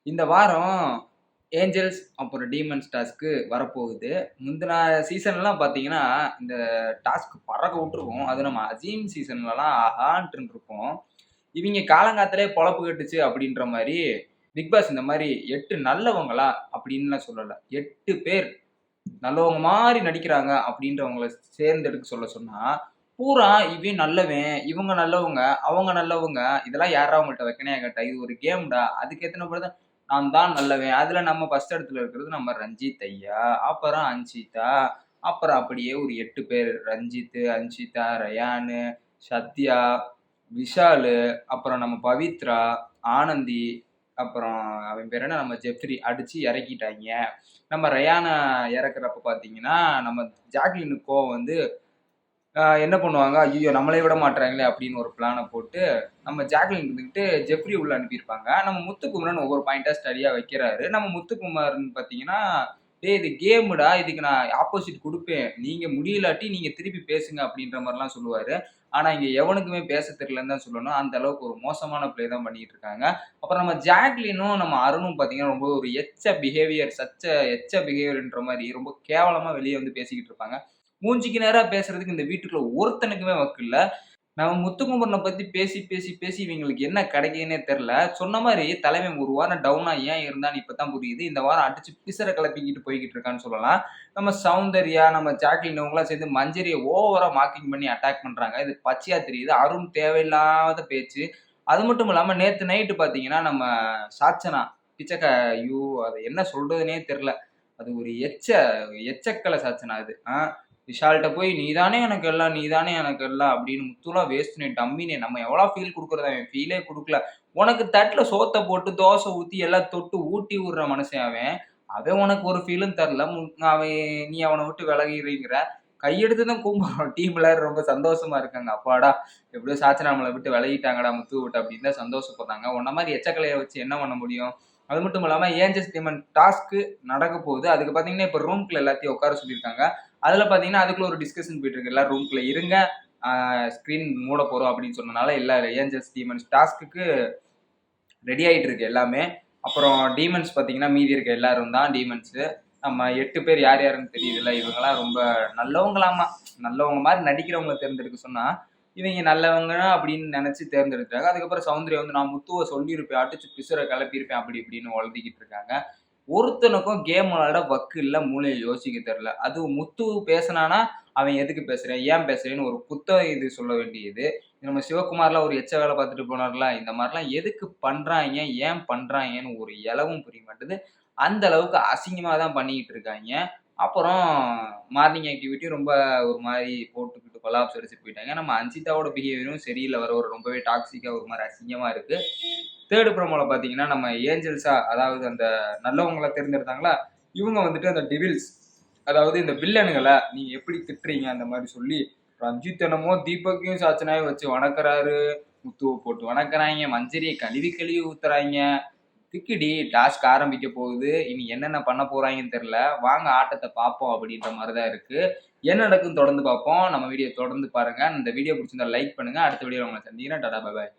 இந்த வாரம் ஏஞ்சல்ஸ் அப்புறம் டீமன்ஸ் டாஸ்க்கு வரப்போகுது. முந்தின சீசன்லாம் பார்த்தீங்கன்னா, இந்த டாஸ்க் பறக்க விட்டுருக்கும். அதுவும் நம்ம அசீம் சீசன்லலாம் ஆஹான்ட்டு இருந்திருப்போம். இவிங்க காலங்காத்தாலே பொழப்பு கட்டுச்சு அப்படின்ற மாரி, பிக் பாஸ் இந்த மாரி 8 நல்லவங்களா அப்படின்லாம் சொல்லல. 8 பேர் நல்லவங்க மாரி நடிக்கிறாங்க அப்படின்றவங்கள தேர்ந்தெடுக்க சொன்னா, பூரா இவன் நல்லவன், இவங்க நல்லவங்க, அவங்க நல்லவங்க. இதெல்லாம் யார்றா உங்கள்ட்ட வெக்கனையா கேட்டா? இது ஒரு கேம்டா. அதுக்கு ஏத்தன மாரி தான் நான் தான் நல்லவன். அதுல நம்ம ஃபர்ஸ்ட் இடத்துல இருக்கிறது நம்ம ரஞ்சித் ஐயா, அப்புறம் அன்ஷிதா, அப்புறம் அப்படியே ஒரு 8 பேர். ரஞ்சித், அன்ஷிதா, ரயானு, சத்யா, விஷாலு, அப்புறம் நம்ம பவித்ரா, ஆனந்தி, அப்புறம் அவன் பேர் என்ன? நம்ம ஜெஃப்ரி அடிச்சு இறக்கிட்டாய்ங்க. நம்ம ரயான இறக்குறப்ப பார்த்தீங்கன்னா, நம்ம ஜாக்லினுக்கு கோவம் வந்து என்ன பண்ணுவாங்க, "ஐய்யயோ! நம்மளே விட மாட்றாங்களே!" அப்படின்னு ஒரு பிளான போட்டு, நம்ம ஜாக்லின் இருந்துகிட்டு ஜெஃப்ரி உள்ள அனுப்பியிருப்பாங்க. நம்ம முத்துக்குமரன் ஒவ்வொரு பாயிண்ட்டா ஸ்டடியா வைக்கிறாரு. நம்ம முத்துக்குமரன் பார்த்தீங்கன்னா, "டேய் இது கேமுடா. இதுக்கு நான் ஆப்போசிட் குடுப்பேன். நீங்க முடியலாட்டி நீங்க திருப்பி பேசுங்க." அப்படின்ற மாரிலாம் சொல்லுவாரு. ஆனா, இங்க எவனுக்குமே பேச தெரியலன்னு தான் சொல்லணும். அந்த அளவுக்கு ஒரு மோசமான ப்ளே தான் பண்ணிட்டு இருக்காங்க. அப்புறம் நம்ம ஜாக்லினும், நம்ம அருணும் பார்த்தீங்கன்னா, ரொம்ப ஒரு எச்ச பிஹேவியர்ன்ற மாரி ரொம்ப கேவலமா வெளிய வந்து பேசிக்கிட்டு இருப்பாங்க. மூஞ்சிக்கு நேரா பேசுறதுக்கு இந்த வீட்டுக்குள்ள ஒருத்தனுக்குமே வக்கு இல்ல. நம்ம முத்துக்குமரன பத்தி பேசி, பேசி, பேசி இவங்களுக்கு என்ன கிடைக்குதுன்னே தெரியல. சொன்ன மாரி தலைவன் ஒரு வாரம் டவுனா ஏன் இருந்தான்னு இப்ப தான் புரியுது. இந்த வாரம் அடிச்சு பிசற கிளப்பிக்கிட்டு போய்க்கிட்டு இருக்கான்னு சொல்லலாம். நம்ம சௌந்தர்யா, நம்ம ஜாக்லின் இவங்கலாம் சேர்ந்து மஞ்சரிய ஓவரா மார்க்கிங் பண்ணி அட்டாக் பண்றாங்க. இது பச்சையா தெரியுது. அருண் தேவையில்லாத பேச்சு. அது மட்டும் இல்லாம நேத்து நைட்டு பார்த்தீங்கன்னா, நம்ம சாச்சனா ஐயோ! அத என்ன சொல்றதுன்னே தெரியல. அது ஒரு எச்சக்கல சாச்சனா அது. விஷால்ட்ட போய் "நீ தானே எனக்கு எல்லாம், நீ தானே எனக்கு எல்லாம்" அப்படின்னு முத்துலாம் வேஸ்ட்டுண்ணே, டம்மிண்ணே. நம்ம எவ்வளோ ஃபீல் குடுக்குறது அவன் ஃபீலே குடுக்கல. உனக்கு தட்டுல சோத்த போட்டு தோசை ஊத்தி எல்லாம் தொட்டு ஊட்டி விடுற மனுஷன் அவன். அவன் உனக்கு ஒரு ஃபீலும் தரல. அவன் நீ அவன விட்டு விலகிறீங்கிற. கையெடுத்து தான் கும்புறோம். டீம் எல்லாரும் ரொம்ப சந்தோஷமா இருக்காங்க. அப்பாடா! எப்படியோ சாச்சனா நம்மள விட்டு விலகிட்டாங்கடா முத்துவ விட்டு அப்படின்னு தான் சந்தோஷப்படுறாங்க. உன்ன மாரி எச்சக்கலைய வச்சு என்ன பண்ண முடியும்? அது மட்டும் இல்லாம ஏஞ்சல்ஸ் டீமன் டாஸ்க்கு நடக்க போகுது. அதுக்கு பார்த்தீங்கன்னா, இப்ப ரூம்குள்ள எல்லாத்தையும் உட்கார சொல்லியிருக்காங்க. அதுல பார்த்தீங்கன்னா, அதுக்குள்ள ஒரு டிஸ்கஷன் போயிட்டு இருக்கு. எல்லாரும் ரூம்குள்ள இருங்க. ஸ்க்ரீன் மூட போறோம் அப்படின்னு சொன்னனால, எல்லா ஏஞ்சல்ஸ் டீமன்ஸ் டாஸ்க்குக்கு ரெடி ஆயிட்டு இருக்கு எல்லாமே. அப்புறம் டீமன்ஸ் பார்த்தீங்கன்னா, மீதி இருக்க எல்லாரும் தான் டீமன்ஸு. நம்ம 8 பேர் யார் யாருன்னு தெரியுதுல்ல. இவங்கலாம் ரொம்ப நல்லவங்களாமா. நல்லவங்க மாரி நடிக்கிறவங்கள தேர்ந்தெடுக்க சொன்னா, இவங்க நல்லவங்க அப்படின்னு நெனச்சு தேர்ந்தெடுக்குறாங்க. அதுக்கப்புறம் சௌந்தர்யா வந்து நான் முத்துவ சொல்லியிருப்பேன். அடிச்சு பிசுற கெளப்பியிருப்பேன் அப்படி இப்படின்னு ஒளத்திக்கிட்டு இருக்காங்க. ஒருத்தனுக்கும் கேம் விளையாட வக்கு இல்ல, மூளைய யோசிக்க தெரியல. அதுவும் முத்து பேசுனானா, அவன் எதுக்கு பேசுறேன்? ஏன் பேசுறேன்னு ஒரு இது சொல்ல வேண்டியது. நம்ம சிவகுமார்லாம் ஒரு எச்ச வேல பார்த்துட்டு போனார்ல, இந்த மாரிலாம் எதுக்கு பண்றாய்ங்க? ஏன் பண்றாய்ங்கன்னு ஒரு எளவும் புரிய மாட்டுது. அந்த அளவுக்கு அசிங்கமா தான் பண்ணிக்கிட்டு இருக்காய்ங்க. அப்புறம் மார்னிங் ஆக்டிவிட்டி ரொம்ப ஒரு மாரி போட்டுக்கிட்டு கொலாப்ஸ் அடிச்சுட்டு போயிட்டாங்க. நம்ம அன்சிதாவோட பிஹேவியரும் சரியில்ல. வர ஒரு ரொம்பவே டாக்ஸிக்கா ஒரு மாரி அசிங்கமா இருக்கு. 3 ப்ரோமோல பார்த்தீங்கன்னா, நம்ம ஏஞ்சல்ஸா அதாவது அந்த நல்லவங்கள தேர்ந்தெடுத்தாங்களா, இவங்க வந்துட்டு அந்த டெவில்ஸ் அதாவது இந்த வில்லனுங்கள நீங்க எப்படி திட்டுறீங்க? அந்த மாரி சொல்லி, ரஞ்சித் என்னமோ தீபக்கையும் சாச்சனாவையும் வச்சு வணக்குறாரு. முத்துவ போட்டு வணக்குறாய்ங்க. மஞ்சரிய கழுவி கழுவி ஊத்துறாய்ங்க. "திக்கிடி டாஸ்க் ஆரம்பிக்க போகுது. இனி என்னென்ன பண்ண போறாய்ங்கன்னு தெரியல. வாங்க ஆட்டத்த பார்ப்போம்." அப்படின்ற மாரி தான் இருக்கு. என்ன நடக்குதுன்னு தொடர்ந்து பார்ப்போம். நம்ம வீடியோ தொடர்ந்து பாருங்க. இந்த வீடியோ புடிச்சிருந்தா லைக் பண்ணுங்க. அடுத்த வீடியோல உங்கள சந்திக்கிறேன். டாடா! பை பாய்.